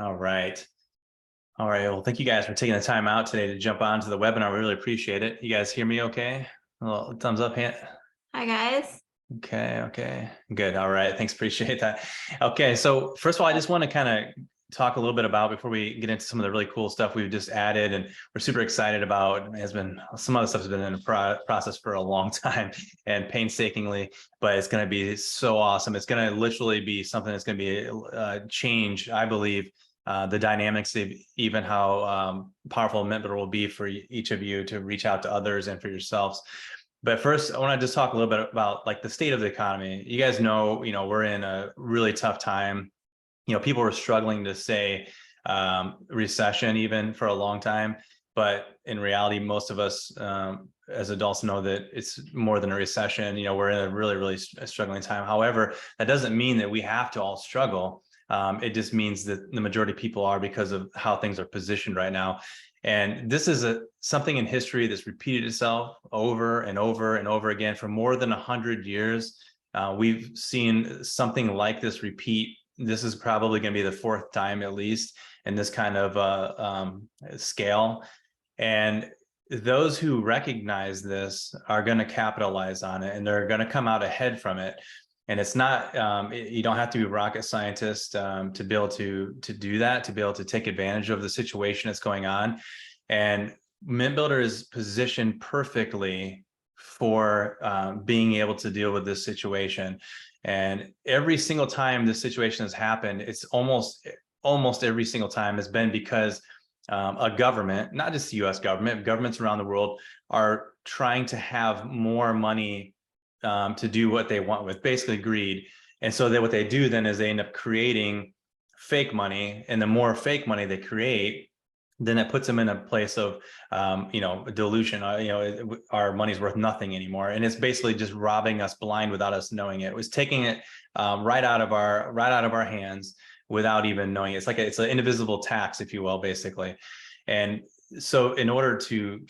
All right. All right. Well, thank you guys for taking the time out today to jump onto the webinar. We really appreciate it. You guys hear me okay? A little thumbs up hand. Hi, guys. Okay. Good. All right. Thanks. Appreciate that. Okay. So first of all, I just want to kind of talk a little bit about before we get into some of the really cool stuff we've just added and we're super excited about. Has been some other stuff has been in the process for a long time and painstakingly, but it's going to be so awesome. It's going to literally be something that's going to be a change, I believe, the dynamics of even how powerful MintBuilder will be for each of you to reach out to others and for yourselves. But first, I want to just talk a little bit about like the state of the economy. You guys know, we're in a really tough time. People were struggling to say recession even for a long time, but in reality, most of us as adults know that it's more than a recession. We're in a really, really struggling time. However, that doesn't mean that we have to all struggle. It just means that the majority of people are because of how things are positioned right now. And this is something in history that's repeated itself over and over and over again for more than 100 years. We've seen something like this repeat. This is probably going to be the fourth time at least in this kind of scale. And those who recognize this are going to capitalize on it and they're going to come out ahead from it. And it's not, you don't have to be a rocket scientist to be able to do that, to be able to take advantage of the situation that's going on. And MintBuilder is positioned perfectly for being able to deal with this situation. And every single time this situation has happened, it's almost every single time has been because a government, not just the US government, governments around the world are trying to have more money to do what they want with, basically greed. And so what they do then is they end up creating fake money, and the more fake money they create, then it puts them in a place of, dilution. Our money's worth nothing anymore, and it's basically just robbing us blind without us knowing it. It was taking it right out of our hands without even knowing it. It's an indivisible tax, if you will, basically. And so in order to,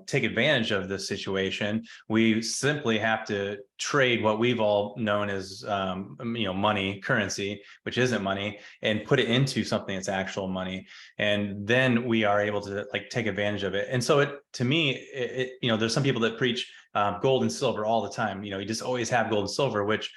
take advantage of this situation, we simply have to trade what we've all known as, money, currency, which isn't money, and put it into something that's actual money. And then we are able to take advantage of it. And so to me, there's some people that preach gold and silver all the time. You just always have gold and silver, which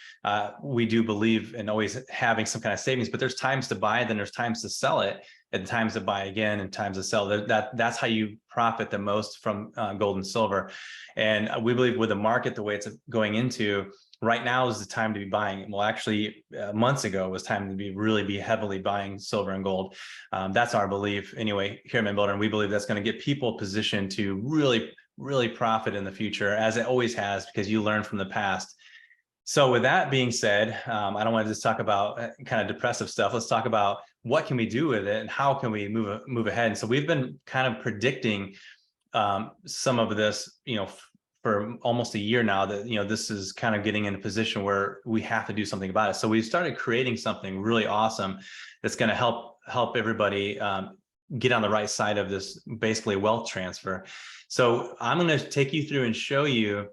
we do believe in always having some kind of savings, but there's times to buy it, then there's times to sell it, and times to buy again and times to sell. That's how you profit the most from gold and silver. And we believe with the market, the way it's going into right now is the time to be buying. Well, actually months ago was time to be heavily buying silver and gold. That's our belief anyway here at MintBuilder. And we believe that's going to get people positioned to really profit in the future, as it always has, because you learn from the past. So with that being said, I don't want to just talk about kind of depressive stuff. Let's talk about what can we do with it and how can we move ahead. And so we've been kind of predicting some of this, for almost a year now, that this is kind of getting in a position where we have to do something about it. So we started creating something really awesome that's going to help everybody get on the right side of this, basically wealth transfer. So I'm going to take you through and show you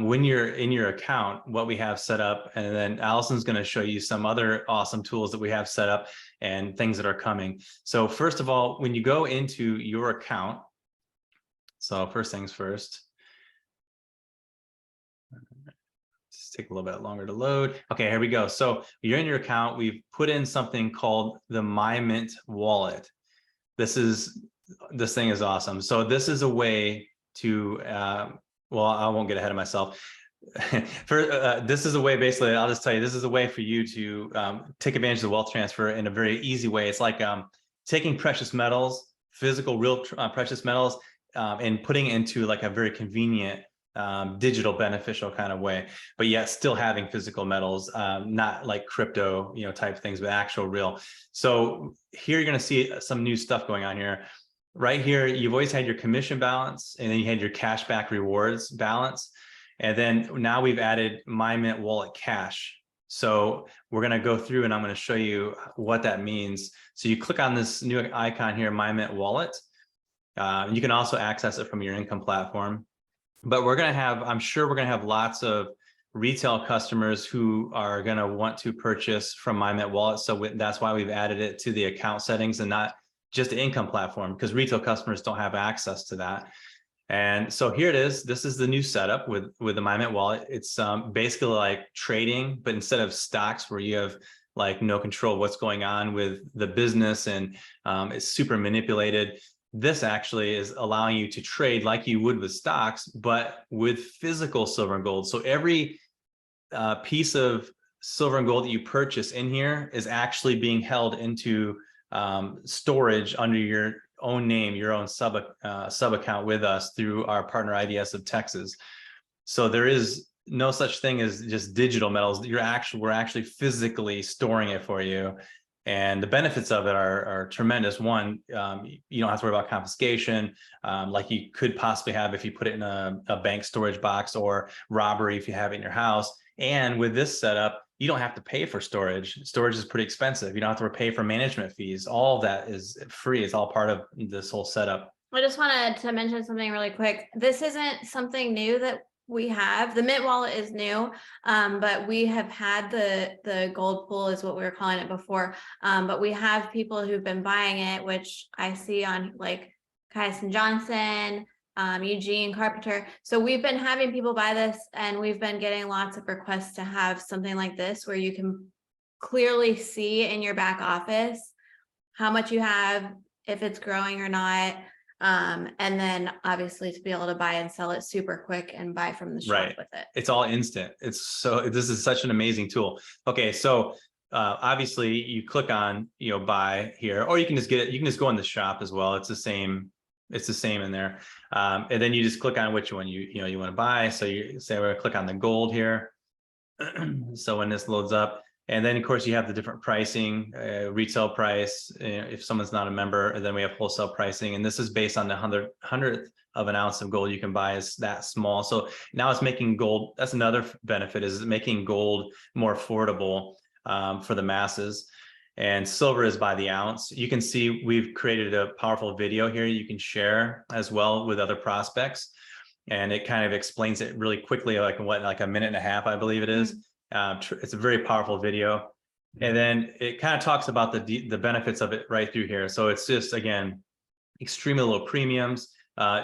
when you're in your account, what we have set up. And then Allison's going to show you some other awesome tools that we have set up and things that are coming. So first of all, when you go into your account, so first things first, just take a little bit longer to load. Okay, here we go. So you're in your account. We've put in something called the MyMint wallet. This thing is awesome. So this is a way to, well, I won't get ahead of myself. This is a way, basically, I'll just tell you, this is a way for you to take advantage of the wealth transfer in a very easy way. It's like taking precious metals, physical, real precious metals, and putting it into like a very convenient digital beneficial kind of way, but yet still having physical metals, not like crypto, type things, but actual real. So here you're going to see some new stuff going on here. Right here, you've always had your commission balance, and then you had your cashback rewards balance. And then now we've added MyMint Wallet Cash. So we're going to go through and I'm going to show you what that means. So you click on this new icon here, MyMint Wallet. You can also access it from your income platform. But we're going to have, I'm sure we're going to have lots of retail customers who are going to want to purchase from My Mint Wallet. So that's why we've added it to the account settings and not just the income platform, because retail customers don't have access to that. And so here it is. This is the new setup with the My Mint Wallet. It's basically like trading, but instead of stocks where you have like no control of what's going on with the business and it's super manipulated. This actually is allowing you to trade like you would with stocks, but with physical silver and gold. So every piece of silver and gold that you purchase in here is actually being held into storage under your own name, your own sub account with us through our partner IDS of Texas. So there is no such thing as just digital metals. We're actually physically storing it for you. And the benefits of it are tremendous. One, you don't have to worry about confiscation like you could possibly have if you put it in a bank storage box, or robbery if you have it in your house. And with this setup, you don't have to pay for storage. Storage is pretty expensive. You don't have to pay for management fees. All of that is free. It's all part of this whole setup. I just wanted to mention something really quick. This isn't something new that we have. The Mint Wallet is new, but we have had the gold pool is what we were calling it before. But we have people who've been buying it, which I see on like Kyson Johnson, Eugene Carpenter. So we've been having people buy this, and we've been getting lots of requests to have something like this where you can clearly see in your back office how much you have, if it's growing or not. And then obviously to be able to buy and sell it super quick and buy from the shop with it. It's all instant. This is such an amazing tool. Okay, so obviously you click on, buy here, or you can just get it. You can just go in the shop as well. It's the same in there. And then you just click on which one you want to buy. So you say, we're going to click on the gold here. So when this loads up, and then of course you have the different pricing, retail price, if someone's not a member, and then we have wholesale pricing. And this is based on the hundredth of an ounce of gold you can buy is that small. So now it's making gold. That's another benefit, is making gold more affordable for the masses. And silver is by the ounce. You can see we've created a powerful video here you can share as well with other prospects. And it kind of explains it really quickly, like a minute and a half, I believe it is. It's a very powerful video. And then it kind of talks about the benefits of it right through here. So it's just, again, extremely low premiums,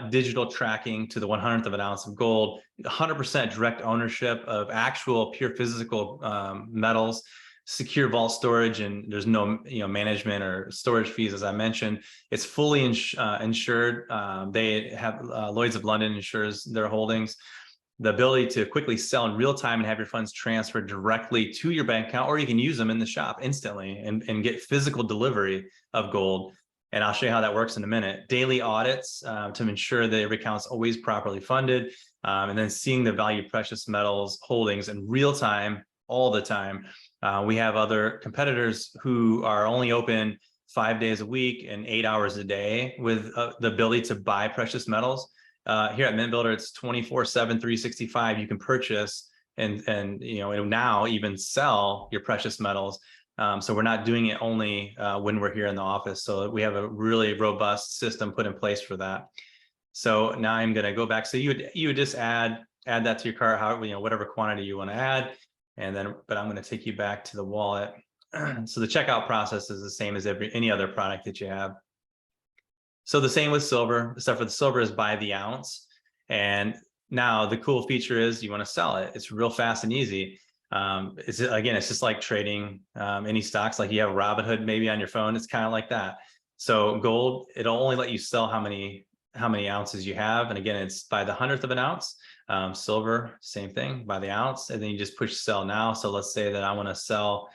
digital tracking to the 100th of an ounce of gold, 100% direct ownership of actual pure physical metals, secure vault storage, and there's no management or storage fees, as I mentioned. It's fully insured. They have Lloyd's of London insures their holdings. The ability to quickly sell in real time and have your funds transferred directly to your bank account, or you can use them in the shop instantly and get physical delivery of gold. And I'll show you how that works in a minute. Daily audits to ensure that every account's always properly funded, and then seeing the value of precious metals holdings in real time, all the time. We have other competitors who are only open 5 days a week and 8 hours a day with the ability to buy precious metals. Here at MintBuilder, it's 24/7, 365. You can purchase and now even sell your precious metals. So we're not doing it only when we're here in the office. So we have a really robust system put in place for that. So now I'm going to go back. So you would just add that to your cart, whatever quantity you want to add. And then, but I'm going to take you back to the wallet. So the checkout process is the same as any other product that you have. So the same with silver, except for the silver is by the ounce. And now the cool feature is you want to sell it. It's real fast and easy. It's just like trading any stocks. Like you have Robinhood maybe on your phone. It's kind of like that. So gold, it'll only let you sell how many ounces you have. And again, it's by the 100th of an ounce. Silver, same thing, by the ounce. And then you just push sell now. So let's say that I want to sell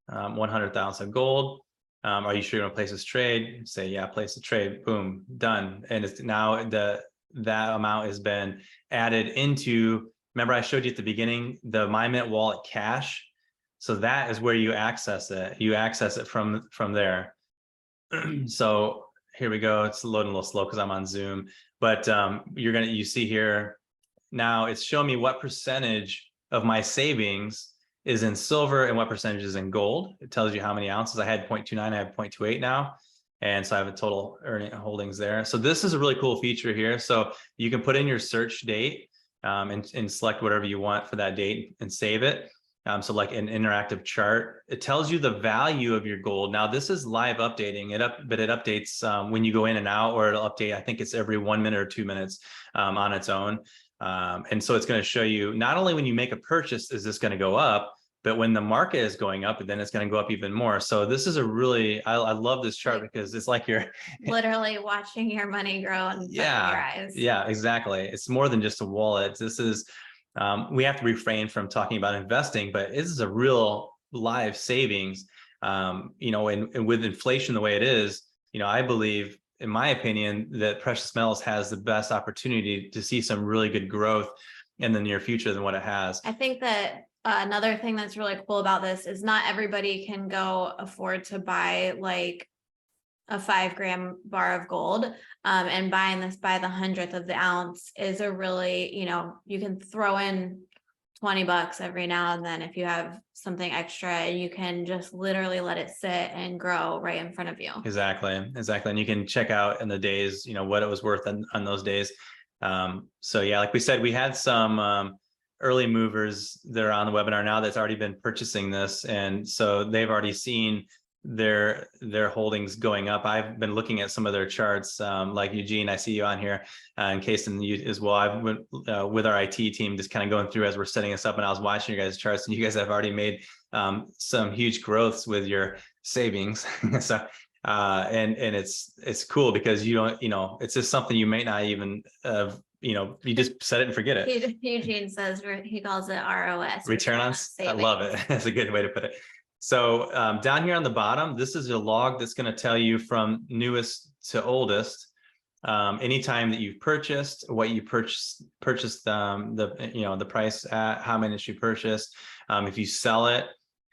100th ounce of gold. Are you sure you want to place this trade? Say, yeah, place the trade, boom, done. And it's now that amount has been added into, remember I showed you at the beginning, the My Mint Wallet cache. So that is where you access it. You access it from there. So here we go. It's loading a little slow because I'm on Zoom, but you see here, now it's showing me what percentage of my savings is in silver and what percentage is in gold. It tells you how many ounces. I had 0.29, I have 0.28 now. And so I have a total holdings there. So this is a really cool feature here. So you can put in your search date. and select whatever you want for that date and save it. So like an interactive chart, it tells you the value of your gold. Now this is live updating but it updates when you go in and out, or it'll update. I think it's every 1 minute or 2 minutes on its own. And so it's going to show you not only when you make a purchase, is this going to go up, but when the market is going up, then it's going to go up even more. So this is a really, I love this chart because it's like you're literally watching your money grow in front of your eyes. Yeah, exactly. It's more than just a wallet. This is, we have to refrain from talking about investing, but this is a real live savings. You know, and with inflation the way it is, you know, I believe, in my opinion, that precious metals has the best opportunity to see some really good growth in the near future than what it has. I think that another thing that's really cool about this is not everybody can go afford to buy like a 5-gram bar of gold, and buying this by the 100th of the ounce is a really, you know, you can throw in $20 every now and then if you have something extra, and you can just literally let it sit and grow right in front of you. Exactly. And you can check out in the days, you know, what it was worth on those days. So yeah, like we said, we had some early movers that are on the webinar now that's already been purchasing this, and so they've already seen their holdings going up. I've been looking at some of their charts, like Eugene, I see you on here, and Kason, you as well. I've been with our IT team just kind of going through as we're setting this up, and I was watching your guys' charts, and you guys have already made some huge growths with your savings. So and it's cool because you don't, you know, it's just something you may not even you know, you just set it and forget it. Eugene says he calls it ROS. Return on savings. I love it. That's a good way to put it. So down here on the bottom, this is a log that's going to tell you from newest to oldest, anytime that you've purchased, what you purchased, the, you know, the price at, how many you purchased, if you sell it.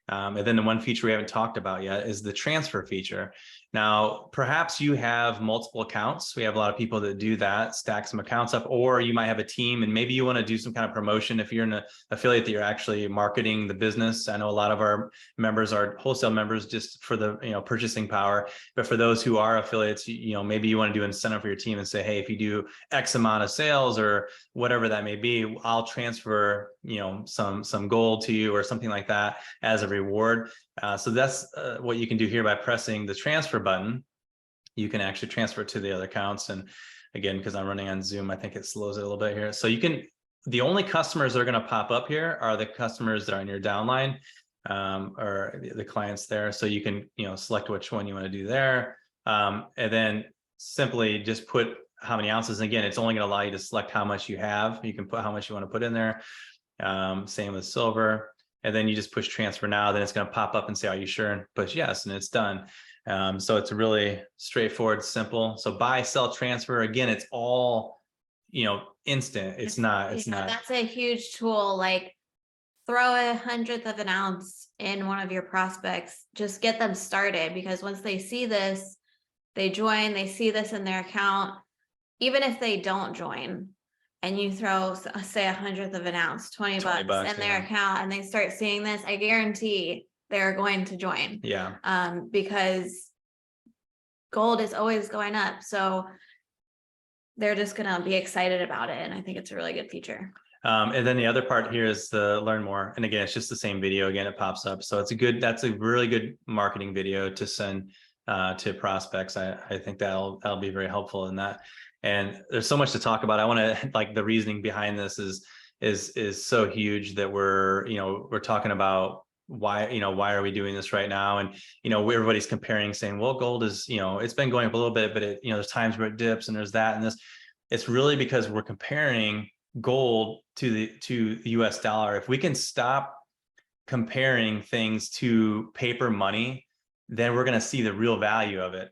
And then the one feature we haven't talked about yet is the transfer feature. Now, perhaps you have multiple accounts. We have a lot of people that do that, stack some accounts up, or you might have a team and maybe you want to do some kind of promotion. If you're in an affiliate that you're actually marketing the business. I know a lot of our members are wholesale members just for the, you know, purchasing power. But for those who are affiliates, you know, maybe you want to do an incentive for your team and say, hey, if you do X amount of sales or whatever that may be, I'll transfer, you know, some gold to you or something like that as a reward. So that's what you can do here by pressing the transfer button. You can actually transfer it to the other accounts. And again, because I'm running on Zoom, I think it slows it a little bit here. So you can, the only customers that are going to pop up here are the customers that are in your downline, or the clients there. So you can, you know, select which one you want to do there. And then simply just put how many ounces. And again, it's only going to allow you to select how much you have. You can put how much you want to put in there. Same with silver. And then you just push transfer now, then it's going to pop up and say, are you sure? And push yes, and it's done. So it's really straightforward, simple. So buy, sell, transfer. Again, it's all, you know, instant. It's not. That's a huge tool. Like throw 1/100th of an ounce in one of your prospects. Just get them started, because once they see this, they join, they see this in their account. Even if they don't join, and you throw, say, 1/100th of an ounce, $20 in their account, and they start seeing this, I guarantee they're going to join. Yeah. Because gold is always going up. So they're just going to be excited about it. And I think it's a really good feature. And then the other part here is the learn more. And again, it's just the same video. Again, it pops up. So it's that's a really good marketing video to send to prospects. I think that'll be very helpful in that. And there's so much to talk about. I want to, like, the reasoning behind this is so huge that we're talking about why are we doing this right now? And, everybody's comparing, saying, well, gold is, it's been going up a little bit, but there's times where it dips and there's that and this. It's really because we're comparing gold to the US dollar. If we can stop comparing things to paper money, then we're going to see the real value of it.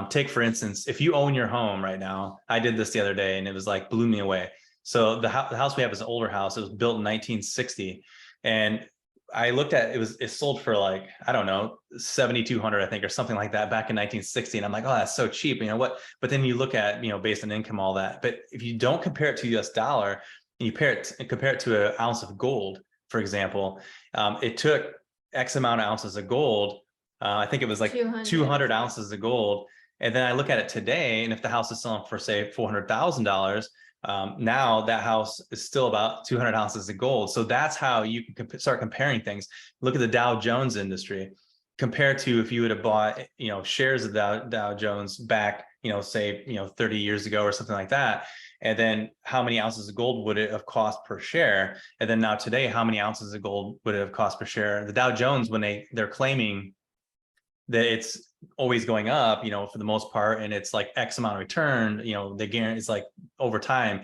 Take, for instance, if you own your home right now, I did this the other day and it was like, blew me away. So the house we have is an older house. It was built in 1960. And I looked at it sold for like, I don't know, 7,200, I think, or something like that back in 1960. And I'm like, oh, that's so cheap. But then you look at, based on income, all that. But if you don't compare it to US dollar and you compare it to an ounce of gold, for example, it took X amount of ounces of gold. I think it was like 200 ounces of gold. And then I look at it today, and if the house is selling for, say, $400,000, Now that house is still about 200 ounces of gold. So that's how you can start comparing things. Look at the Dow Jones industry compared to if you would have bought, shares of Dow Jones back, say, 30 years ago or something like that. And then how many ounces of gold would it have cost per share? And then now today, how many ounces of gold would it have cost per share? The Dow Jones, when they're claiming that it's always going up, for the most part, and it's like X amount of return, they guarantee it's like over time.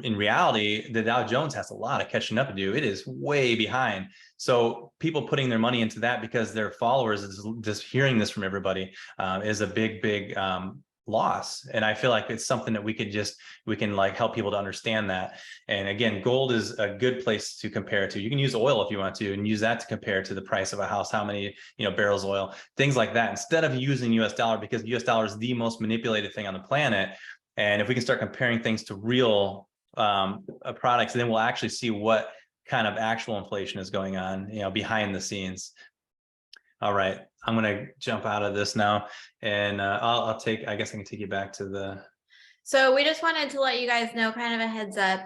In reality, the Dow Jones has a lot of catching up to do. It is way behind. So people putting their money into that because their followers is just hearing this from everybody is a big loss. And I feel like it's something that we can like help people to understand that. And again, gold is a good place to compare to. You can use oil if you want to, and use that to compare to the price of a house, how many, barrels of oil, things like that, instead of using US dollar, because US dollar is the most manipulated thing on the planet. And if we can start comparing things to real products, then we'll actually see what kind of actual inflation is going on, behind the scenes. All right, I'm going to jump out of this now, and I guess I can take you back to the. So we just wanted to let you guys know, kind of a heads up,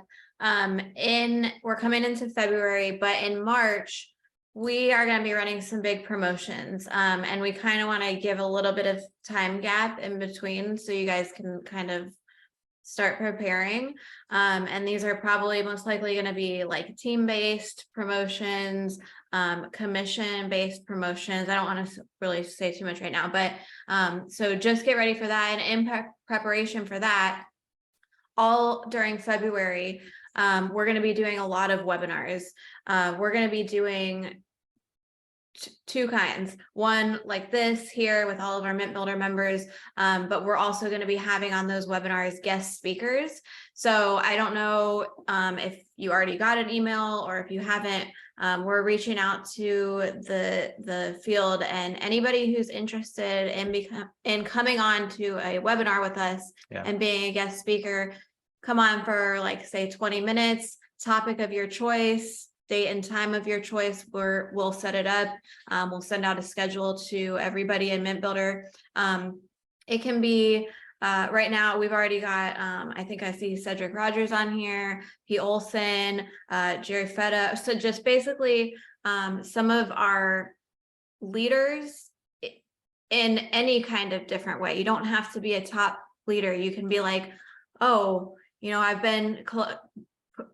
we're coming into February, but in March, we are going to be running some big promotions. And we kind of want to give a little bit of time gap in between so you guys can kind of start preparing. And these are probably most likely going to be like team-based promotions, commission-based promotions. I don't want to really say too much right now, but so just get ready for that. And in preparation for that, all during February, we're going to be doing a lot of webinars. We're going to be doing two kinds. One like this here with all of our MintBuilder members, but we're also going to be having on those webinars guest speakers. So I don't know if you already got an email or if you haven't, we're reaching out to the field, and anybody who's interested in coming on to a webinar with us and being a guest speaker, come on for like say 20 minutes, topic of your choice, date and time of your choice. We'll set it up. We'll send out a schedule to everybody in MintBuilder. It can be right now. We've already got. I think I see Cedric Rogers on here. P. Olsen, Jerry Feta. So just basically some of our leaders in any kind of different way. You don't have to be a top leader. You can be like, oh, I've been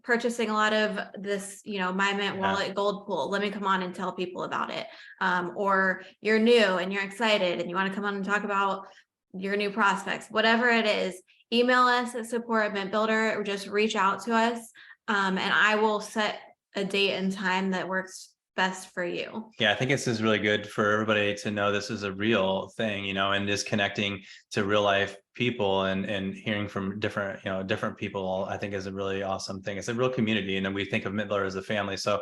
purchasing a lot of this, my Mint Wallet gold pool. Let me come on and tell people about it. Or you're new and you're excited and you want to come on and talk about your new prospects, whatever it is, email us at support@MintBuilder or just reach out to us. And I will set a date and time that works best for you. Yeah, I think this is really good for everybody to know this is a real thing, and just connecting to real life people and hearing from different people, I think is a really awesome thing. It's a real community, and then we think of MintBuilder as a family. So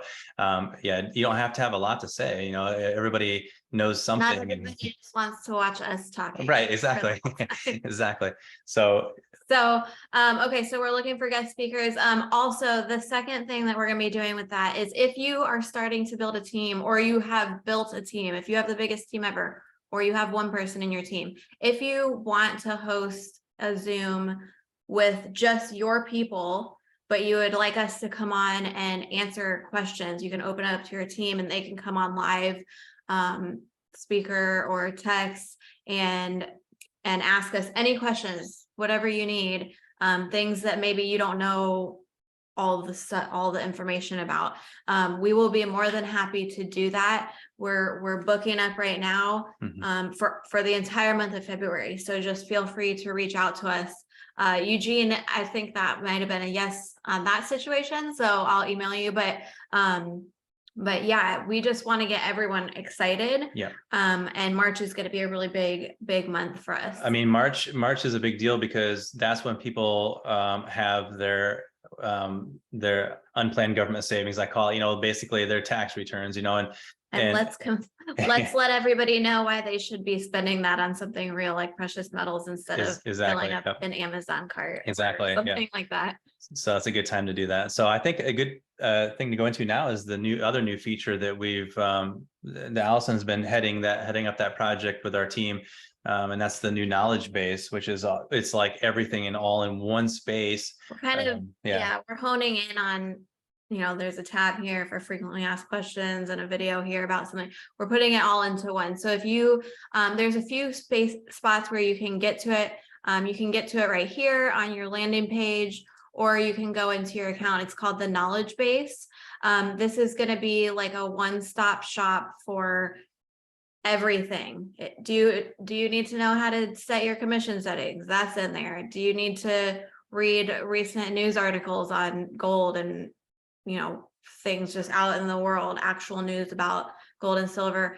you don't have to have a lot to say, everybody knows something. Not everybody just wants to watch us talking. Right, exactly. Exactly. So okay, so we're looking for guest speakers. Also, the second thing that we're going to be doing with that is if you are starting to build a team, or you have built a team, if you have the biggest team ever, or you have one person in your team, if you want to host a Zoom with just your people, but you would like us to come on and answer questions, you can open it up to your team and they can come on live, speaker or text, and ask us any questions, whatever you need, things that maybe you don't know all the information about. We will be more than happy to do that. We're booking up right now for the entire month of February. So just feel free to reach out to us. Eugene, I think that might have been a yes on that situation. So I'll email you, but yeah, we just want to get everyone excited. Yeah. And March is going to be a really big month for us. I mean, March is a big deal because that's when people have their unplanned government savings, I call it, basically their tax returns, and let's let everybody know why they should be spending that on something real like precious metals instead of filling up an Amazon cart. Exactly. Something like that. So that's a good time to do that. So I think a good thing to go into now is the other new feature that we've the Allison's been heading up that project with our team. And that's the new knowledge base, which is it's like everything in all in one space. We're kind of, yeah, we're honing in on, there's a tab here for frequently asked questions and a video here about something. We're putting it all into one. So if you, there's a few spots where you can get to it. You can get to it right here on your landing page, or you can go into your account. It's called the knowledge base. This is going to be like a one-stop shop for everything. Do you need to know how to set your commission settings? That's in there. Do you need to read recent news articles on gold and things just out in the world, actual news about gold and silver?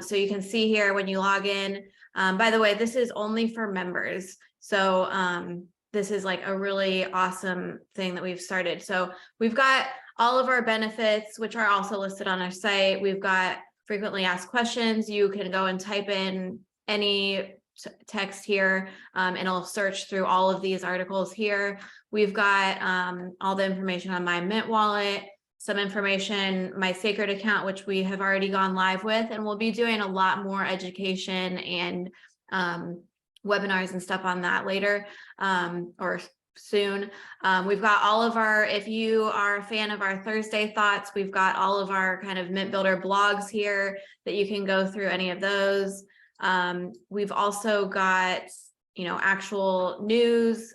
So you can see here when you log in. By the way, this is only for members. So this is like a really awesome thing that we've started. So we've got all of our benefits, which are also listed on our site. We've got frequently asked questions. You can go and type in any text here and it'll search through all of these articles here. We've got all the information on my Mint wallet, some information, my Sacred account, which we have already gone live with, and we'll be doing a lot more education and webinars and stuff on that later or soon. We've got all of our, if you are a fan of our Thursday thoughts, we've got all of our kind of MintBuilder blogs here that you can go through any of those. We've also got, actual news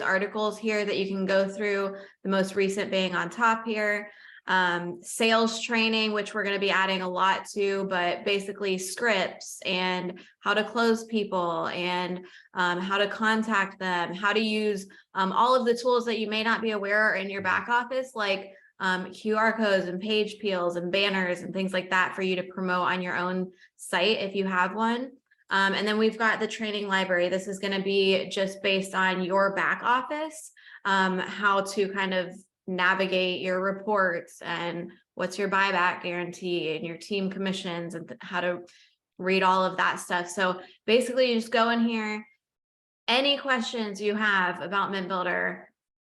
articles here that you can go through, the most recent being on top here. Sales training, which we're going to be adding a lot to, but basically scripts and how to close people and how to contact them, how to use all of the tools that you may not be aware are in your back office, like QR codes and page peels and banners and things like that for you to promote on your own site if you have one. And then we've got the training library. This is going to be just based on your back office, how to kind of navigate your reports and what's your buyback guarantee and your team commissions and how to read all of that stuff. So basically you just go in here, any questions you have about MintBuilder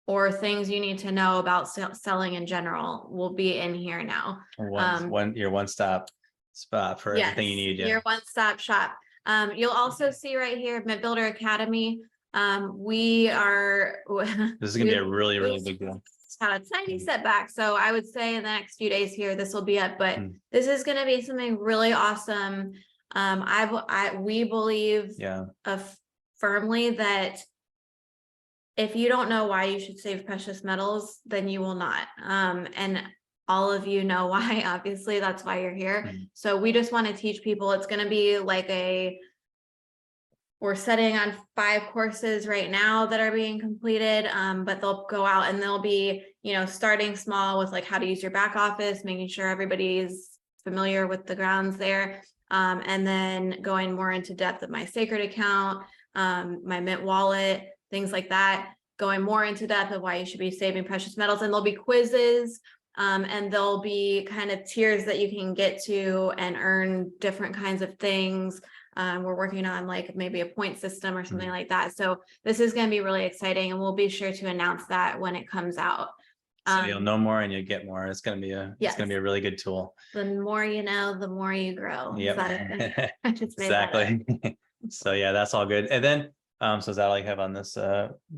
or things you need to know about selling in general will be in here now. Your one-stop spot for everything you need. Your one-stop shop. You'll also see right here, MintBuilder Academy. We are. This is gonna be a really, really big deal. Had a tiny setback, so I would say in the next few days here this will be up, but this is going to be something really awesome. We believe firmly that if you don't know why you should save precious metals, then you will not. And all of you know why. Obviously, that's why you're here. So we just want to teach people. It's going to be like we're setting on 5 courses right now that are being completed, but they'll go out and they'll be, starting small with like how to use your back office, making sure everybody's familiar with the grounds there, and then going more into depth of my Sacred account, my Mint wallet, things like that, going more into depth of why you should be saving precious metals. And there'll be quizzes, and there'll be kind of tiers that you can get to and earn different kinds of things. We're working on like maybe a point system or something like that. So this is going to be really exciting, and we'll be sure to announce that when it comes out. So you'll know more and you get more. It's going to be it's going to be a really good tool. The more you know, the more you grow. Yep. I just made exactly. So yeah, that's all good. And then, so is that all you have on this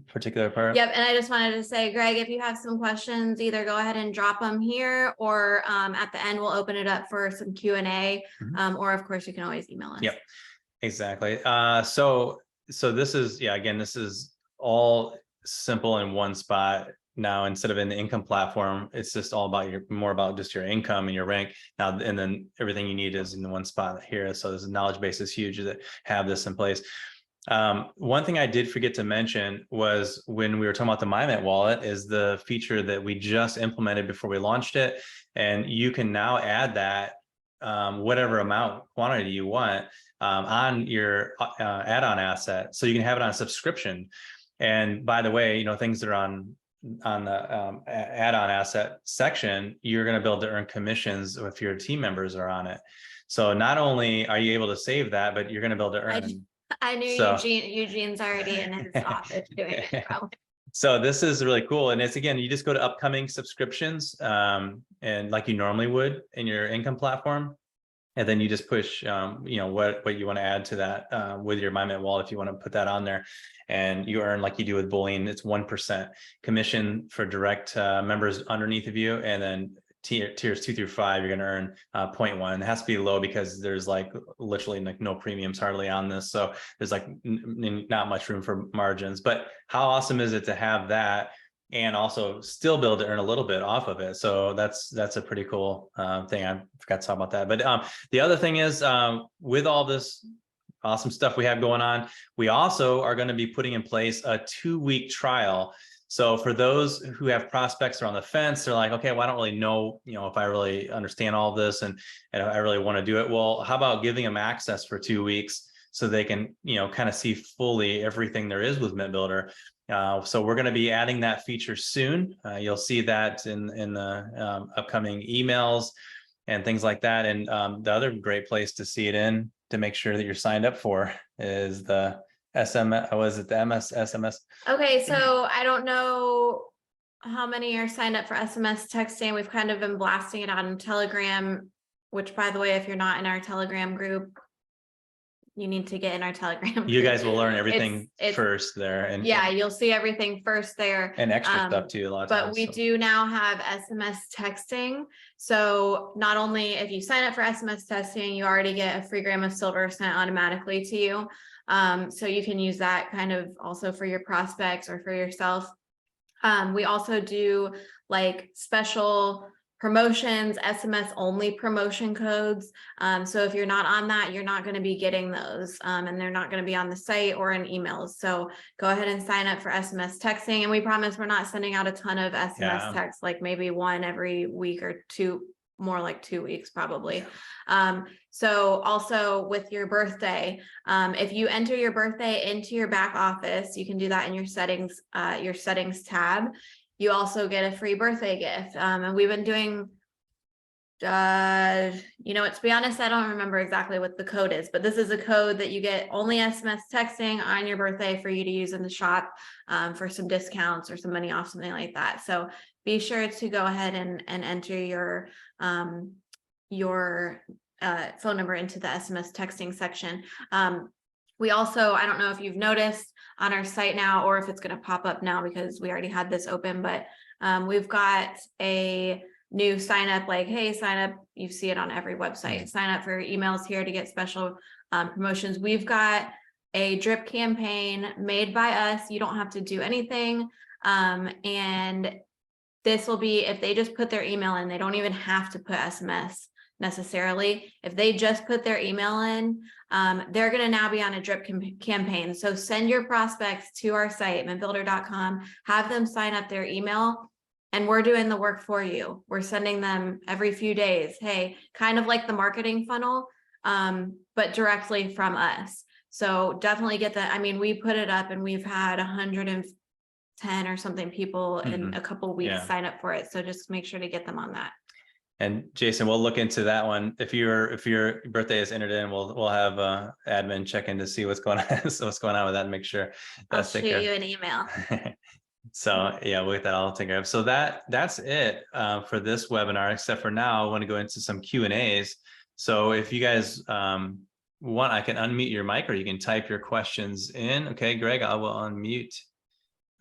particular part? Yep. And I just wanted to say, Greg, if you have some questions, either go ahead and drop them here, or at the end, we'll open it up for some Q&A. Or of course you can always email us. Yep. Exactly. So this is, again, this is all simple in one spot. Now, instead of in the income platform, it's just all about more about just your income and your rank now, and then everything you need is in the one spot here. So this knowledge base is huge to have this in place. One thing I did forget to mention was when we were talking about the MyMint wallet is the feature that we just implemented before we launched it. And you can now add that whatever quantity you want on your add-on asset. So you can have it on a subscription. And by the way, things that are on the add-on asset section, you're going to be able to earn commissions if your team members are on it. So not only are you able to save that, but you're going to be able to earn. I knew Eugene's already in his office doing it. Probably. So this is really cool. And it's, again, you just go to upcoming subscriptions, and like you normally would in your income platform. And then you just push, what you want to add to that with your MyMint wallet, if you want to put that on there, and you earn, like you do with bullying, it's 1% commission for direct members underneath of you, and then tiers 2 through 5, you're going to earn 0.1. It has to be low because there's like literally like no premiums hardly on this, so there's like not much room for margins. But how awesome is it to have that and also still be able to earn a little bit off of it? So that's a pretty cool thing. I forgot to talk about that. But the other thing is, with all this awesome stuff we have going on, we also are going to be putting in place a 2-week trial. So for those who have prospects or on the fence, they're like, okay, well, I don't really know, if I really understand all of this and I really want to do it. Well, how about giving them access for 2 weeks so they can, kind of see fully everything there is with MintBuilder. So we're going to be adding that feature soon. You'll see that in the upcoming emails and things like that. And the other great place to see it in, to make sure that you're signed up for, is the SMS. Was it the SMS? Okay, so I don't know how many are signed up for SMS texting. We've kind of been blasting it out in Telegram, which, by the way, if you're not in our Telegram group, you need to get in our Telegram. You guys will learn everything It's first there, and yeah, you'll see everything first there. and extra stuff too a lot of times. But we do now have SMS texting. So not only if you sign up for SMS testing, you already get a free gram of silver sent automatically to you. So you can use that kind of also for your prospects or for yourself. We also do like special promotions, SMS only promotion codes. So if you're not on that, you're not going to be getting those, and they're not going to be on the site or in emails. So go ahead and sign up for SMS texting. And we promise we're not sending out a ton of SMS texts, like maybe one every week or two, more like 2 weeks probably. So also with your birthday, if you enter your birthday into your back office, you can do that in your settings tab. You also get a free birthday gift. And we've been doing, to be honest, I don't remember exactly what the code is, but this is a code that you get only SMS texting on your birthday for you to use in the shop, for some discounts or some money off, something like that. So be sure to go ahead and enter your phone number into the SMS texting section. We also, I don't know if you've noticed on our site now, or if it's going to pop up now because we already had this open, but we've got a new sign up, like, hey, sign up. You see it on every website. Sign up for emails here to get special promotions. We've got a drip campaign made by us. You don't have to do anything. And this will be, if they just put their email in, they don't even have to put SMS necessarily. If they just put their email in, they're going to now be on a drip campaign. So send your prospects to our site, mintbuilder.com, have them sign up their email, and we're doing the work for you. We're sending them every few days. Hey, kind of like the marketing funnel, but directly from us. So definitely get that. I mean, we put it up and we've had 110 or something people in a couple weeks sign up for it. So just make sure to get them on that. And Jason, we'll look into that one. If your birthday is entered in, we'll have admin check in to see what's going on. So what's going on with that, and make sure that's I'll shoot you an email. So yeah, we'll get that all taken care of. So that's it for this webinar, except for now I want to go into some Q&As. So if you guys want, I can unmute your mic, or you can type your questions in. Okay, Greg, I will unmute.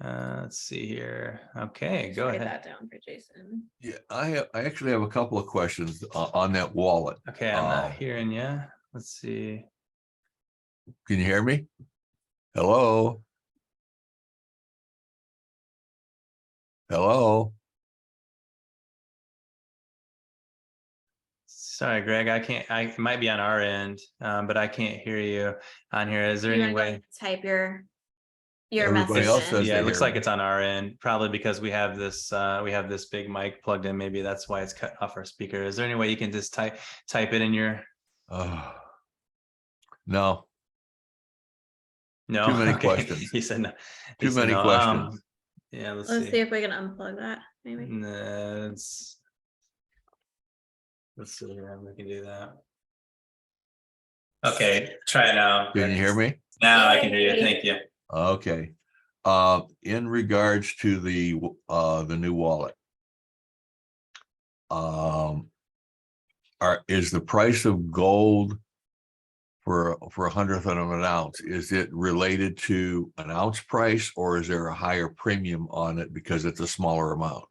Let's see here. Okay, go ahead. Write that down for Jason. Yeah, I actually have a couple of questions on that wallet. Okay, I'm not hearing you. Let's see. Can you hear me? Hello? Hello? Sorry, Greg, it might be on our end, but I can't hear you on here. Is there any way? Type your Everybody message else says Yeah, they it looks hear like me. it's on our end, probably because we have this big mic plugged in. Maybe that's why it's cut off our speaker. Is there any way you can just type it in your? No. No. Too many Okay. questions. He said no. Too many questions. Yeah, let's see if we can unplug that. Maybe. Let's see here. We can do that. Okay, try it now. Can you hear me? Now I can hear you. Thank you. Okay. In regards to the new wallet, is the price of gold for a hundredth of an ounce, is it related to an ounce price, or is there a higher premium on it because it's a smaller amount?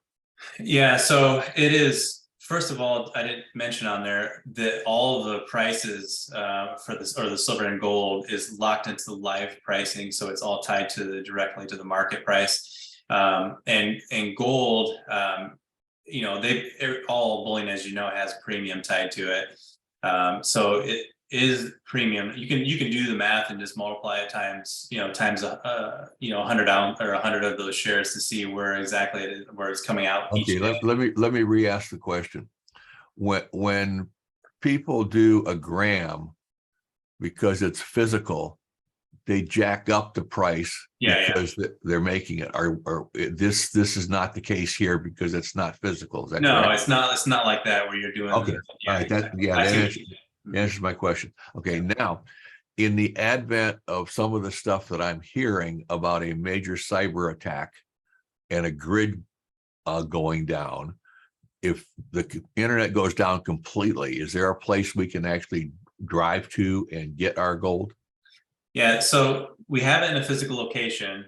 Yeah, so it is. First of all, I didn't mention on there that all the prices for this, or the silver and gold, is locked into the live pricing, so it's all tied to directly to the market price. And gold, you know, all bullion, as you know, has premium tied to it. So it is premium. You can do the math and just multiply it times, times 100 ounce or 100 of those shares to see where exactly where it's coming out. Okay, let me re-ask the question. When people do a gram because it's physical, they jack up the price because they're making it. Or this is not the case here because it's not physical. Is that correct? It's not like that where you're doing. Okay, all right, that answers my question. Okay, now, in the advent of some of the stuff that I'm hearing about a major cyber attack and a grid going down, if the internet goes down completely, is there a place we can actually drive to and get our gold? Yeah, so we have it in a physical location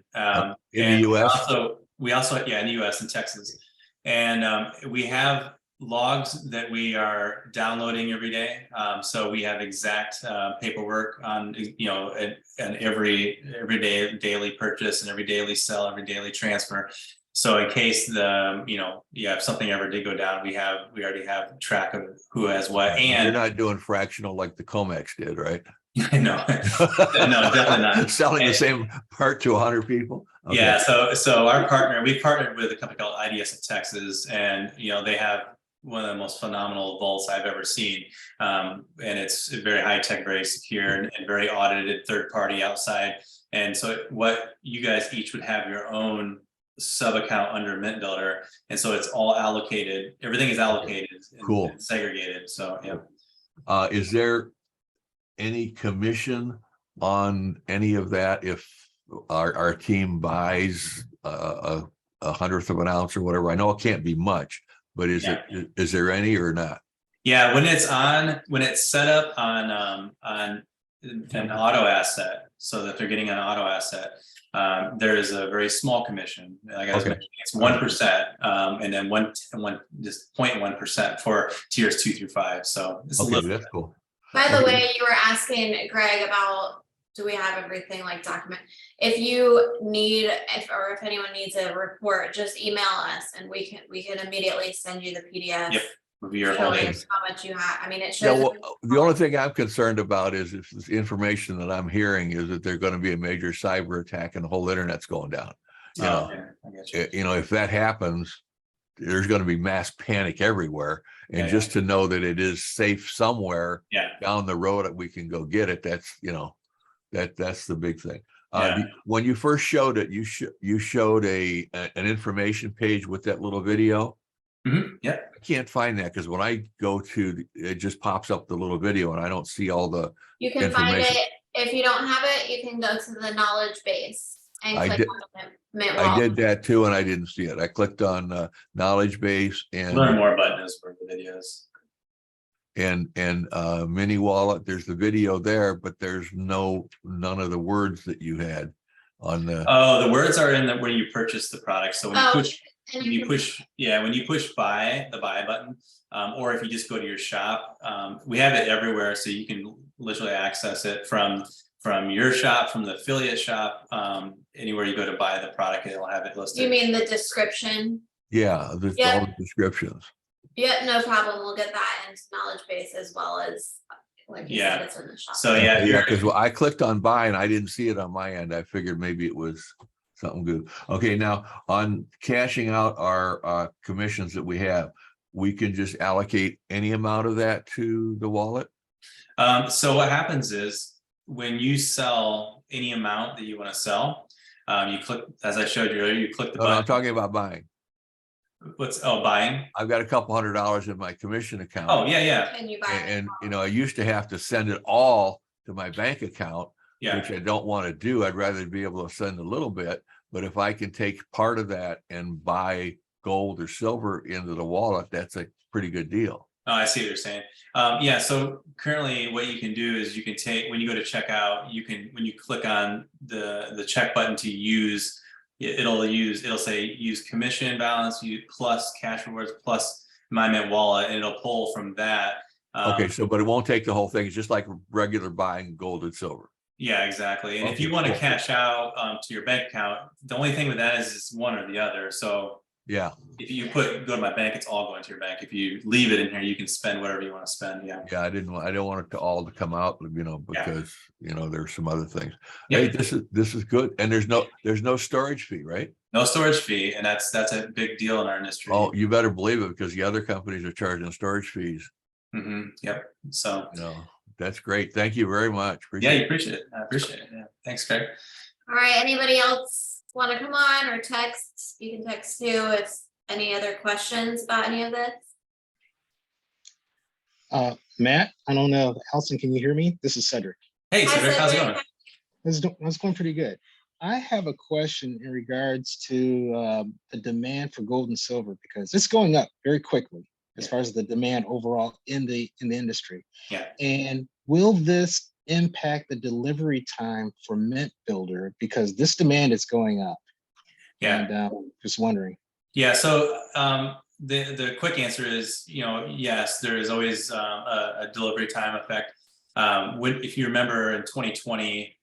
in the US. We also in the US and Texas, and we have logs that we are downloading every day. So we have exact paperwork on and every day daily purchase and every daily sell, every daily transfer. So in case if something ever did go down, we already have track of who has what. And you're not doing fractional like the Comex did, right? No, definitely not. Selling the same part to 100 people. Okay. Yeah. So we partnered with a company called IDS in Texas, and they have one of the most phenomenal vaults I've ever seen. And it's very high tech, very secure, and very audited, third party outside. And so what you guys each would have your own sub account under MintBuilder, and so it's all allocated. Everything is allocated. Cool. And segregated. So yeah. Is there any commission on any of that if our team buys a hundredth of an ounce or whatever? I know it can't be much, but is there any or not? Yeah, when it's set up on an auto asset, so that they're getting an auto asset, there is a very small commission. Like I was mentioning, it's 1%, and then just 0.1% for tiers 2 through 5. So it's a little. That's cool. By the way, you were asking Greg about, do we have everything like document? If you need, if anyone needs a report, just email us and we can immediately send you the PDF. Yep. Showing how much you have. I mean, it shows. Yeah, well, the only thing I'm concerned about is if this information that I'm hearing is that there's going to be a major cyber attack and the whole internet's going down. If that happens, there's going to be mass panic everywhere. And just to know that it is safe somewhere down the road that we can go get it, that's that's the big thing. When you first showed it, you showed an information page with that little video. Mm-hmm. Yeah, I can't find that because when I go to it, just pops up the little video and I don't see all the. You can find it if you don't have it. You can go to the knowledge base and click on the Mint I did that too, and I didn't see it. I clicked on knowledge base and learn more button is for the videos. And mini wallet. There's the video there, but there's none of the words that you had on the. Oh, the words are in when you purchase the product. So when you push buy, the buy button, or if you just go to your shop, we have it everywhere, so you can literally access it from your shop, from the affiliate shop, anywhere you go to buy the product, it'll have it listed. You mean the description? Yeah, there's all the descriptions. Yeah, no problem. We'll get that into knowledge base as well as like you said, it's in the shop. So because I clicked on buy and I didn't see it on my end. I figured maybe it was something good. Okay, now on cashing out our commissions that we have, we can just allocate any amount of that to the wallet. So what happens is when you sell any amount that you want to sell, you click, as I showed you earlier, you click the button. I'm talking about buying. Buying? I've got a couple $100 in my commission account. Oh, yeah. And you buy and I used to have to send it all to my bank account, which I don't want to do. I'd rather be able to send a little bit, But if I can take part of that and buy gold or silver into the wallet, that's a pretty good deal. Oh, I see what you're saying. Yeah, so currently what you can do is you can take, when you go to checkout, you can, when you click on the check button to use, it'll say use commission balance, you plus cash rewards, plus my Mint wallet, and it'll pull from that. Okay, so, but it won't take the whole thing. It's just like regular buying gold and silver. Yeah, exactly. And if Okay, you want to cool. cash out to your bank account, the only thing with that is it's one or the other. So Yeah, if you go to my bank, it's all going to your bank. If you leave it in here, you can spend whatever you want to spend. Yeah. yeah. I don't want it to all to come out, Yeah. because there's some other things. Yeah. Hey, this is good. And there's no storage fee, right? No storage fee, and that's a big deal in our industry. Oh, you better believe it, because the other companies are charging storage fees. Yep. So That's great. Thank you very much. yeah, you appreciate it. I appreciate it. Yeah. Thanks, Craig. All right, anybody else want to come on or text? You can text too if any other questions about any of this. Matt, I don't know. Olsen, can you hear me? This is Cedric. Hey, Hi, Cedric, how's it Cedric. going? It's going pretty good. I have a question in regards to the demand for gold and silver, because it's going up very quickly as far as the demand overall in the industry. Yeah. And will this impact the delivery time for MintBuilder, because this demand is going up? Yeah. And just wondering. Yeah. So the quick answer is, yes, there is always a delivery time effect. If you remember in 2020,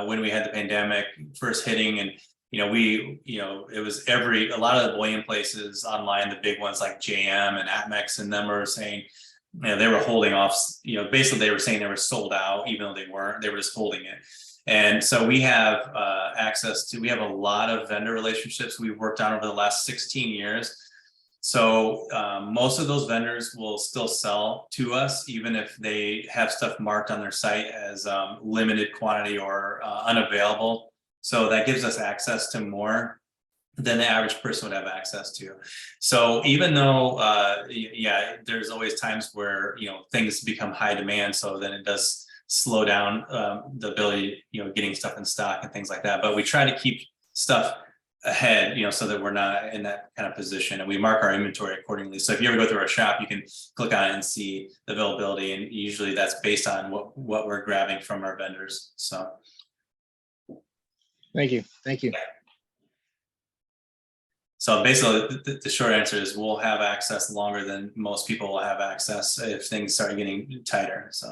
when we had the pandemic first hitting, and it was a lot of the bullion places online, the big ones like JM and APMEX, and them were saying, they were holding off. Basically they were saying they were sold out, even though they weren't. They were just holding it. And so we have we have a lot of vendor relationships we've worked on over the last 16 years. So most of those vendors will still sell to us, even if they have stuff marked on their site as limited quantity or unavailable. So that gives us access to more than the average person would have access to. So even though, there's always times where, things become high demand. So then it does slow down the ability, getting stuff in stock and things like that. But we try to keep stuff ahead, so that we're not in that kind of position, and we mark our inventory accordingly. So if you ever go through our shop, you can click on it and see the availability, and usually that's based on what we're grabbing from our vendors. So Thank you. so basically the short answer is we'll have access longer than most people will have access if things start getting tighter. So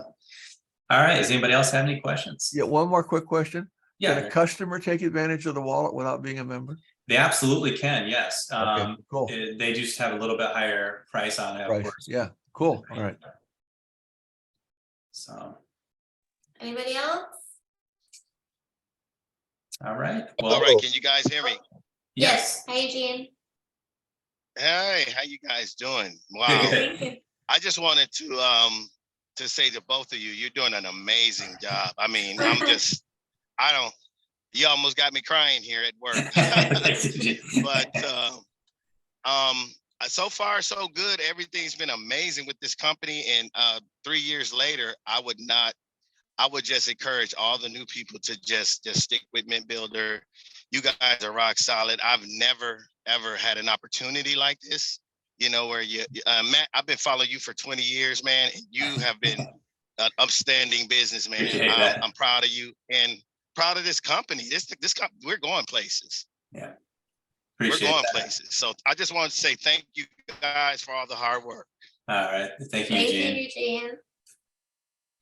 all right, does anybody else have any questions? Yeah, one more quick question. Yeah. Can a customer take advantage of the wallet without being a member? They absolutely can, yes. Okay, cool. They just have a little bit higher price on it, of Right. course. Yeah, cool. All right. So, Anybody else? all right. All right, can you guys hear me? Yes. Hi, Eugene. Hey, how you guys doing? Wow. Good. Thank you. I just wanted to say to both of you, you're doing an amazing job. I mean, you almost got me crying here at work. But so far so good. Everything's been amazing with this company, and 3 years later, I would just encourage all the new people to just stick with MintBuilder. You guys are rock solid. I've never ever had an opportunity like this, where Matt, I've been following you for 20 years, man. And you have been an upstanding businessman. I'm proud of you and proud of this company. This we're going places. Yeah. We're going places. So I just wanted to say thank you guys for all the hard work. All right. Thank you, Thank you, Eugene. Eugene.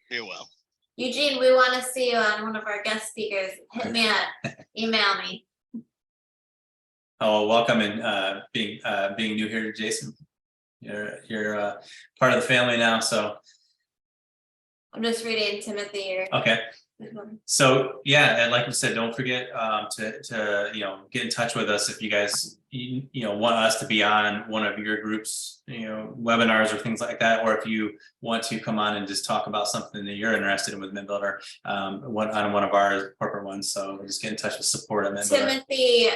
You're welcome. Eugene, we want to see you on one of our guest speakers. Hit me up, email me. Oh, welcome, and being new here, Jason. You're part of the family now, so. I'm just reading Timothy here. Okay. So yeah, and like we said, don't forget to get in touch with us if you guys want us to be on one of your groups, webinars or things like that, or if you want to come on and just talk about something that you're interested in with MintBuilder, on one of our corporate ones. So just get in touch with support at MintBuilder. Timothy,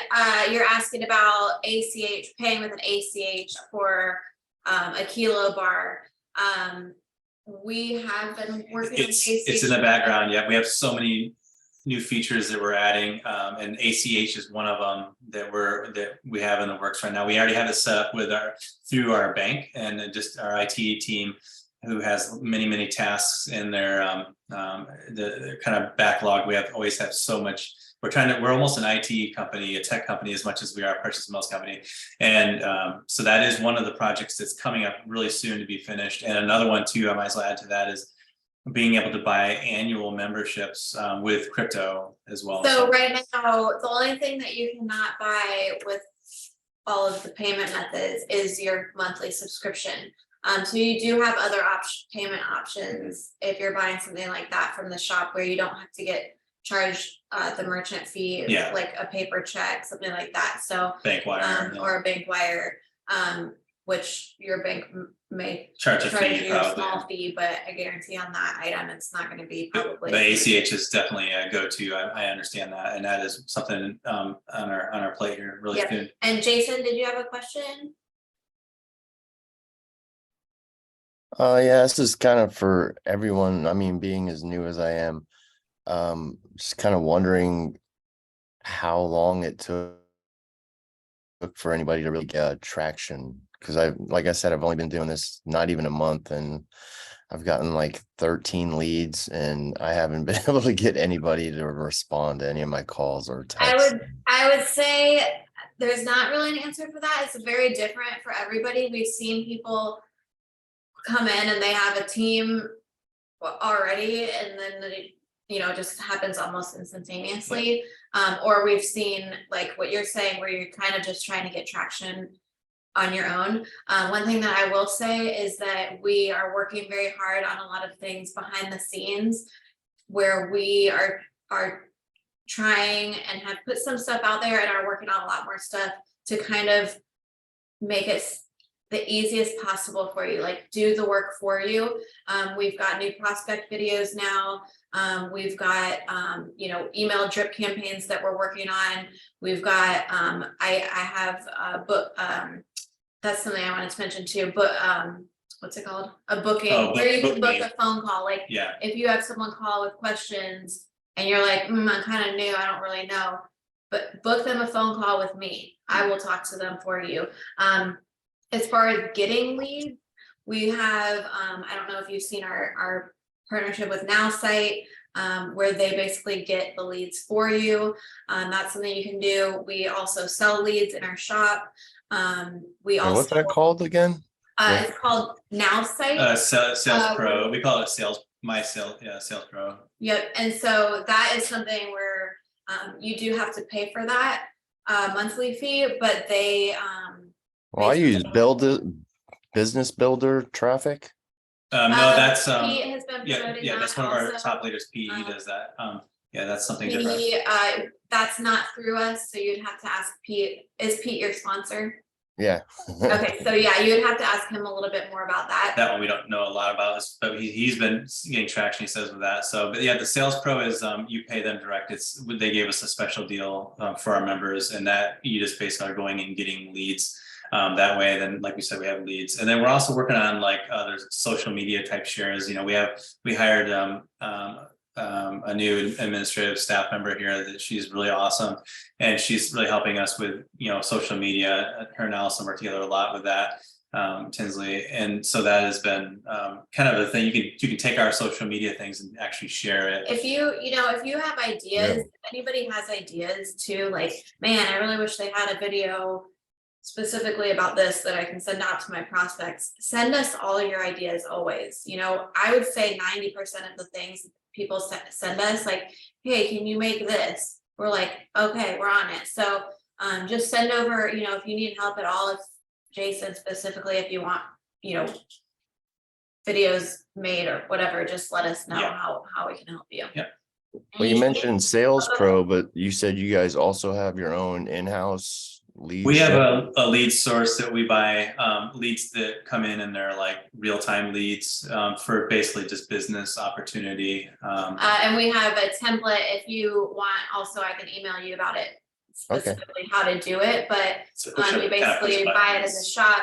you're asking about ACH, paying with an ACH for a kilo bar. We have been working on ACH. It's in the background. Yeah, we have so many new features that we're adding, and ACH is one of them that we have in the works right now. We already have it set up through our bank, and then just our IT team, who has many tasks in their the kind of backlog. Always have so much. We're almost an IT company, a tech company, as much as we are a precious metals company. And so that is one of the projects that's coming up really soon to be finished. And another one too, I might as well add to that, is being able to buy annual memberships with crypto as well. So right now, the only thing that you cannot buy with all of the payment methods is your monthly subscription. So you do have other payment options if you're buying something like that from the shop, where you don't have to get charged the merchant fee, like a paper check, something like that. So bank wire, or a bank wire, which your bank may charge a fee, you a small fee, but I guarantee on that item it's not going to be probably. The ACH is definitely a go-to. I understand that, and that is something on our plate here really soon. And Jason, did you have a question? Yeah, this is kind of for everyone. I mean, being as new as I am, just kind of wondering how long it took for anybody to really get traction. Because like I said, I've only been doing this not even a month, and I've gotten like 13 leads, and I haven't been able to get anybody to respond to any of my calls or texts. I would say there's not really an answer for that. It's very different for everybody. We've seen people come in and they have a team already, and then it just happens almost instantaneously. Or we've seen like what you're saying, where you're kind of just trying to get traction on your own. One thing that I will say is that we are working very hard on a lot of things behind the scenes, where we are trying and have put some stuff out there and are working on a lot more stuff to kind of make it the easiest possible for you, like do the work for you. We've got new prospect videos now. We've got email drip campaigns that we're working on. We've got I have a book, that's something I wanted to mention too, but what's it called? A booking, where you can book a phone call. Like if you have someone call with questions and you're like, I'm kind of new, I don't really know, but book them a phone call with me. I will talk to them for you. As far as getting leads, we have, I don't know if you've seen our partnership with NowSite, where they basically get the leads for you. That's something you can do. We also sell leads in our shop. What's that called again? It's called NowSite. Sales Pro. We call it Sales Pro. Yep. And so that is something where you do have to pay for that monthly fee, but they I use Business Builder traffic. No, that's Pete has been promoting that's one of our top leaders. Pete, he does that. That's something different. That's not through us, so you'd have to ask Pete. Is Pete your sponsor? Yeah. Okay, so you would have to ask him a little bit more about that. That one we don't know a lot about, but he's been getting traction, he says, with that. So, but the Sales Pro is you pay them direct. They gave us a special deal for our members, and that you just basically are going and getting leads. That way, then, like we said, we have leads, and then we're also working on like other social media type shares. We hired a new administrative staff member here that she's really awesome, and she's really helping us with social media. Her and Allison work together a lot with that, Tinsley, and so that has been kind of a thing. You can take our social media things and actually share it. If you have ideas, if anybody has ideas too, like, man, I really wish they had a video specifically about this that I can send out to my prospects. Send us all your ideas always. I would say 90% of the things people send us, like, hey, can you make this? We're like, okay, we're on it. So just send over, if you need help at all, if Jason specifically, if you want, videos made or whatever, just let us know how we can help you. Yeah. Well, you mentioned Sales Pro, but you said you guys also have your own in-house lead. We have a lead source that we buy leads that come in, and they're like real-time leads for basically just business opportunity. And we have a template. If you want, also I can email you about it specifically how to do it. But you basically buy it in the shop,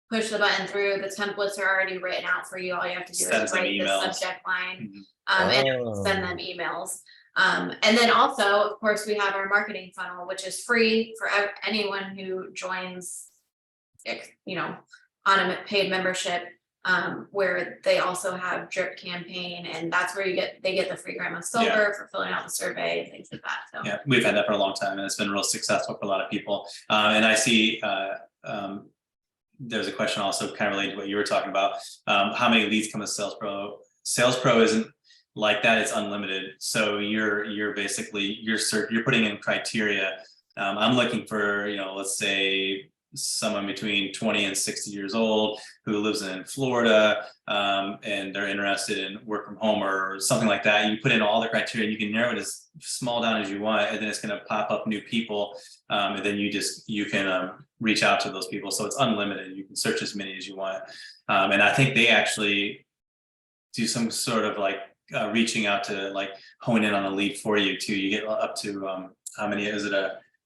push the button through. The templates are already written out for you. All you have to do is write the subject line and send them emails. And then also, of course, we have our marketing funnel, which is free for anyone who joins, you know, on a paid membership, where they also have drip campaign, and that's where they get the free gram of silver for filling out the survey and things like that. So Yeah, we've had that for a long time, and it's been real successful for a lot of people. And I see there's a question also kind of related to what you were talking about. How many leads come with Sales Pro? Sales Pro isn't like that, it's unlimited. So you're basically you're putting in criteria. I'm looking for, you know, let's say someone between 20 and 60 years old who lives in Florida, and they're interested in work from home or something like that. You put in all the criteria, you can narrow it as small down as you want, and then it's going to pop up new people, and then you can reach out to those people. So it's unlimited. You can search as many as you want, and I think they actually do some sort of like reaching out to like hone in on a lead for you too. You get up to how many is it,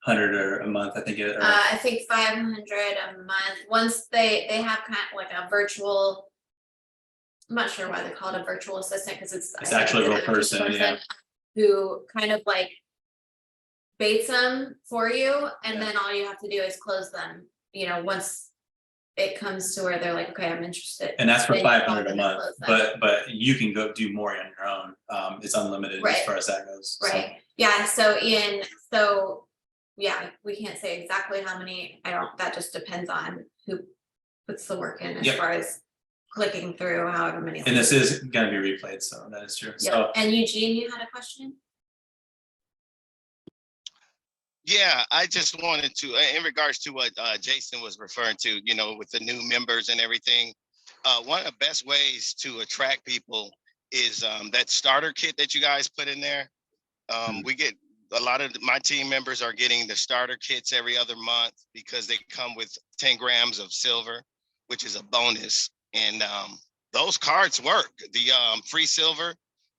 100 or a month, I think it. I think 500 a month. Once they have kind of like a virtual. I'm not sure why they call it a virtual assistant, because it's actually a real person, yeah. Who kind of like baits them for you, and then all you have to do is close them. You know, once it comes to where they're like, okay, I'm interested. And that's for then 500 a month, close them. but you can go do more on your own. It's unlimited as far as that goes. Right. So. Yeah. So yeah, we can't say exactly how many. That just depends on who puts the work in as far as clicking through however many. And this is going to be replayed, so that is true. Yeah. So, and Eugene, you had a question? Yeah, I just wanted to, in regards to what Jason was referring to, you know, with the new members and everything, one of the best ways to attract people is that starter kit that you guys put in there. We get a lot of my team members are getting the starter kits every other month because they come with 10 grams of silver, which is a bonus. And those cards work. The free silver,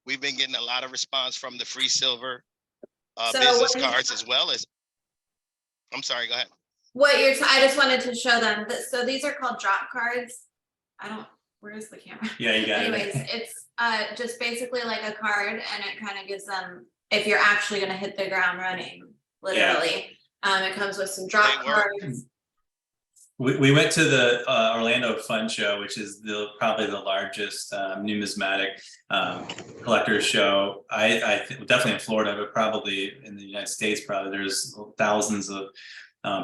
we've been getting a lot of response from the free silver business cards, as well as, I'm sorry, go ahead. I just wanted to show them that. So these are called drop cards. Where's the camera? Yeah, you got Anyways, it. it's just basically like a card, and it kind of gives them, if you're actually going to hit the ground running, literally. It comes with some drop cards. We went to the Orlando Fun Show, which is probably the largest numismatic collector show. I think definitely in Florida, but probably in the United States. Probably there's thousands of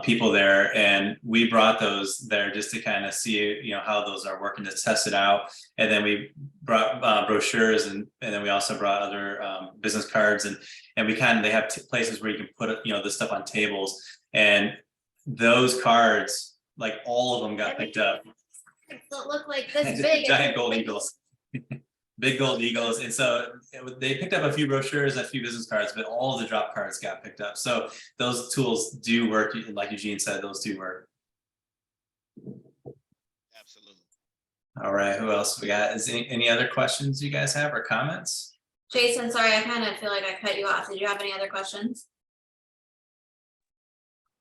people there, and we brought those there just to kind of see, you know, how those are working, to test it out. And then we brought brochures, and then we also brought other business cards, and we they have places where you can put, you know, this stuff on tables, and those cards, like all of them got picked up. Don't look like this big. Giant gold eagles. Big gold eagles. And so they picked up a few brochures and a few business cards, but all of the drop cards got picked up. So those tools do work. Like Eugene said, those do work. Absolutely. All right, who else we got? Is any other questions you guys have or comments? Jason, sorry, I kind of feel like I cut you off. Did you have any other questions?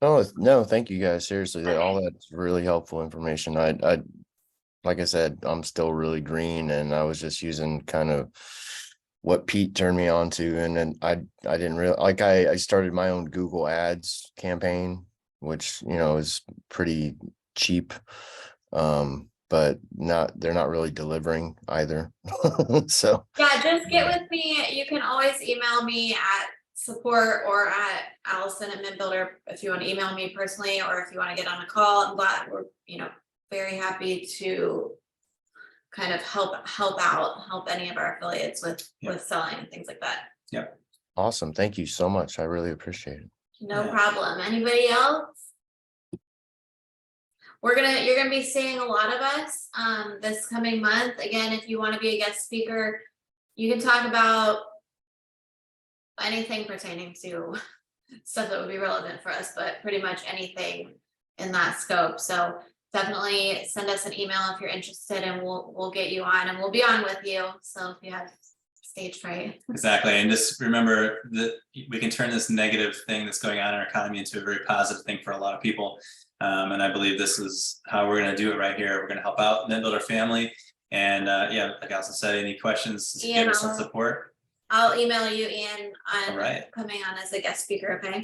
Oh, no, thank you guys. Seriously, all that's really helpful information. I like I said, I'm still really green, and I was just using kind of what Pete turned me on to. And then I didn't really I started my own Google Ads campaign, which, you know, is pretty cheap. But they're not really delivering either. So yeah, just get with me. You can always email me at support or at Olsen at MintBuilder if you want to email me personally, or if you want to get on a call. I'm glad we're, you know, very happy to kind of help any of our affiliates with selling and things like that. Yep. Awesome. Thank you so much. I really appreciate it. No problem. Anybody else? You're gonna be seeing a lot of us this coming month. Again, if you want to be a guest speaker, you can talk about anything pertaining to stuff that would be relevant for us, but pretty much anything in that scope. So definitely send us an email if you're interested, and we'll get you on, and we'll be on with you. So if you have stage fright. Exactly. And just remember that we can turn this negative thing that's going on in our economy into a very positive thing for a lot of people. And I believe this is how we're going to do it right here. We're going to help out MintBuilder family. And yeah, like Olsen said, any questions, give us some support. I'll email you Ian All on right. coming on as a guest speaker, okay?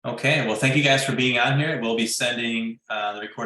Okay, well, thank you guys for being on here. We'll be sending the recording